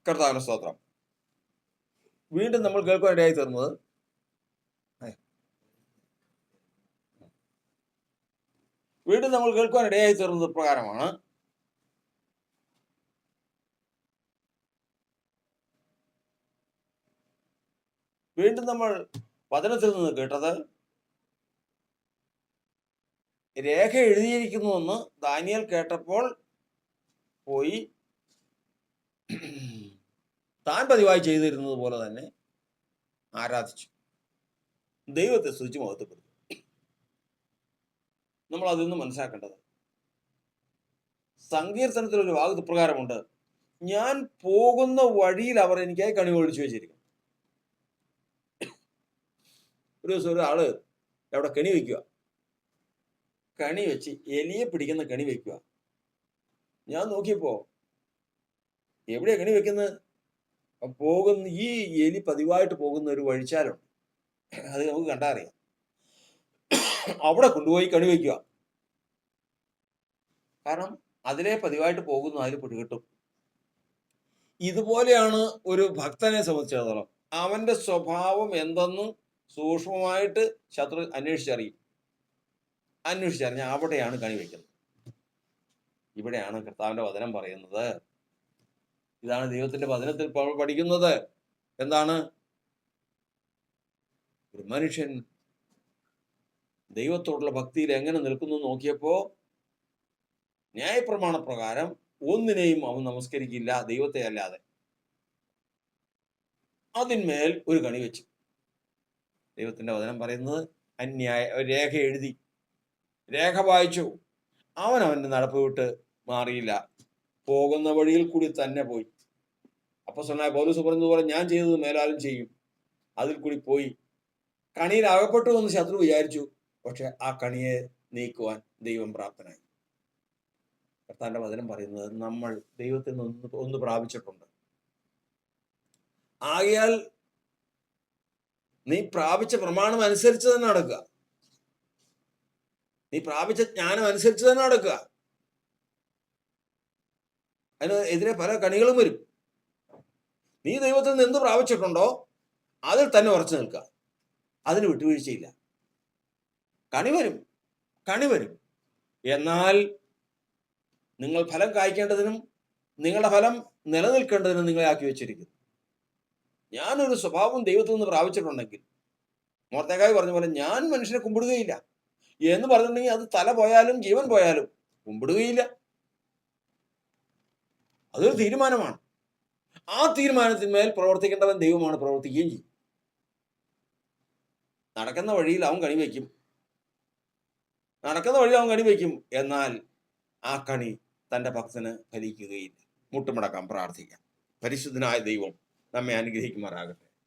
കർത്താവിന്റെ സ്തോത്രം. വീണ്ടും നമ്മൾ കേൾക്കുവാനിടയായി തീർന്നത് പ്രകാരമാണ്. വീണ്ടും നമ്മൾ വചനത്തിൽ നിന്ന് കേട്ടത്, രേഖ എഴുതിയിരിക്കുന്നുവെന്ന് ദാനിയേൽ കേട്ടപ്പോൾ പോയി താൻ പതിവായി ചെയ്തിരുന്നത് പോലെ തന്നെ ആരാധിച്ചു, ദൈവത്തെ സ്തുതിച്ച് മഹത്വപ്പെടുത്തി. നമ്മൾ അതിൽ നിന്ന് മനസ്സിലാക്കേണ്ടത്, സങ്കീർത്തനത്തിൽ ഒരു വാക്ക് പ്രകാരമുണ്ട്, ഞാൻ പോകുന്ന വഴിയിൽ അവർ എനിക്കായി കണി ഒഴിച്ചു വെച്ചിരിക്കും. ഒരു ദിവസം ഒരാള് അവിടെ കെണി വെക്കുക, കണി വെച്ച് എലിയെ പിടിക്കുന്ന കണി വെക്കുക. ഞാൻ നോക്കിയപ്പോ എവിടെയാ കണി വെക്കുന്നത്? ഈ എലി പതിവായിട്ട് പോകുന്ന ഒരു വഴിച്ചാലുണ്ട്, അത് നമുക്ക് കണ്ടാ അറിയാം. അവിടെ കൊണ്ടുപോയി കണി വയ്ക്കുക. കാരണം അതിലെ പതിവായിട്ട് പോകുന്നു, അതിൽ പിടികിട്ടും. ഇതുപോലെയാണ് ഒരു ഭക്തനെ സംബന്ധിച്ചിടത്തോളം. അവന്റെ സ്വഭാവം എന്തെന്ന് സൂക്ഷ്മമായിട്ട് ശത്രു അന്വേഷിച്ചറിഞ്ഞ അവിടെയാണ് കണി വയ്ക്കുന്നത്. ഇവിടെയാണ് കർത്താവിന്റെ വചനം പറയുന്നത്. ഇതാണ് ദൈവത്തിന്റെ വചനത്തിൽ പഠിക്കുന്നത്. എന്താണ്? ഒരു മനുഷ്യൻ ദൈവത്തോടുള്ള ഭക്തിയിൽ എങ്ങനെ നിൽക്കുന്നു നോക്കിയപ്പോ, ന്യായപ്രമാണ പ്രകാരം ഒന്നിനെയും അവൻ നമസ്കരിക്കില്ല ദൈവത്തെ അല്ലാതെ. അതിന്മേൽ ഒരു കണി വെച്ചു. ദൈവത്തിന്റെ വചനം പറയുന്നത്, രേഖ എഴുതി, രേഖ വായിച്ചു. അവന്റെ നടപ്പ് വിട്ട് മാറിയില്ല, പോകുന്ന വഴിയിൽ കൂടി തന്നെ പോയി. അപ്പോസ്തലനായ പൗലോസ് പറഞ്ഞതുപോലെ, ഞാൻ ചെയ്തത് മേലാലും ചെയ്യും. അതിൽ കൂടി പോയി കണിയിൽ അകപ്പെട്ടു എന്ന് ശത്രു വിചാരിച്ചു. പക്ഷെ ആ കണിയെ നീക്കുവാൻ ദൈവം പ്രാപ്തനായി. കർത്താവിന്റെ വചനം പറയുന്നത്, നമ്മൾ ദൈവത്തിൽ നിന്ന് ഒന്ന് പ്രാപിച്ചിട്ടുണ്ട്. ആകയാൽ നീ പ്രാപിച്ച പ്രമാണം അനുസരിച്ച് തന്നെ നടക്കുക, നീ പ്രാപിച്ച ജ്ഞാനം അനുസരിച്ച് തന്നെ നടക്കുക. അതിന് എതിരെ പല കണികളും വരും. നീ ദൈവത്തിൽ നിന്ന് എന്ത് പ്രാപിച്ചിട്ടുണ്ടോ അതിൽ തന്നെ ഉറച്ചു നിൽക്കുക, അതിന് വിട്ടുവീഴ്ചയില്ല. കണി വരും. എന്നാൽ നിങ്ങൾ ഫലം കായ്ക്കേണ്ടതിനും നിങ്ങളുടെ ഫലം നിലനിൽക്കേണ്ടതിനും നിങ്ങളെ ആക്കി വെച്ചിരിക്കുന്നു. ഞാനൊരു സ്വഭാവം ദൈവത്തിൽ നിന്ന് പ്രാപിച്ചിട്ടുണ്ടെങ്കിൽ, മോർദെഖായി പറഞ്ഞ പോലെ, ഞാൻ മനുഷ്യനെ കുമ്പിടുകയില്ല എന്ന് പറഞ്ഞിട്ടുണ്ടെങ്കിൽ അത് തല പോയാലും ജീവൻ പോയാലും കുമ്പിടുകയില്ല. അതൊരു തീരുമാനമാണ്. ആ തീരുമാനത്തിന്മേൽ പ്രവർത്തിക്കേണ്ടവൻ ദൈവമാണ്, പ്രവർത്തിക്കുകയും ചെയ്യും. നടക്കുന്ന വഴിയിൽ അവൻ കണി വയ്ക്കും. എന്നാൽ ആ കണി തൻ്റെ ഭക്തന് ഫലിക്കുകയില്ല. മുട്ടുമടക്കാം, പ്രാർത്ഥിക്കാം. പരിശുദ്ധനായ ദൈവം നമ്മെ അനുഗ്രഹിക്കുമാറാകട്ടെ.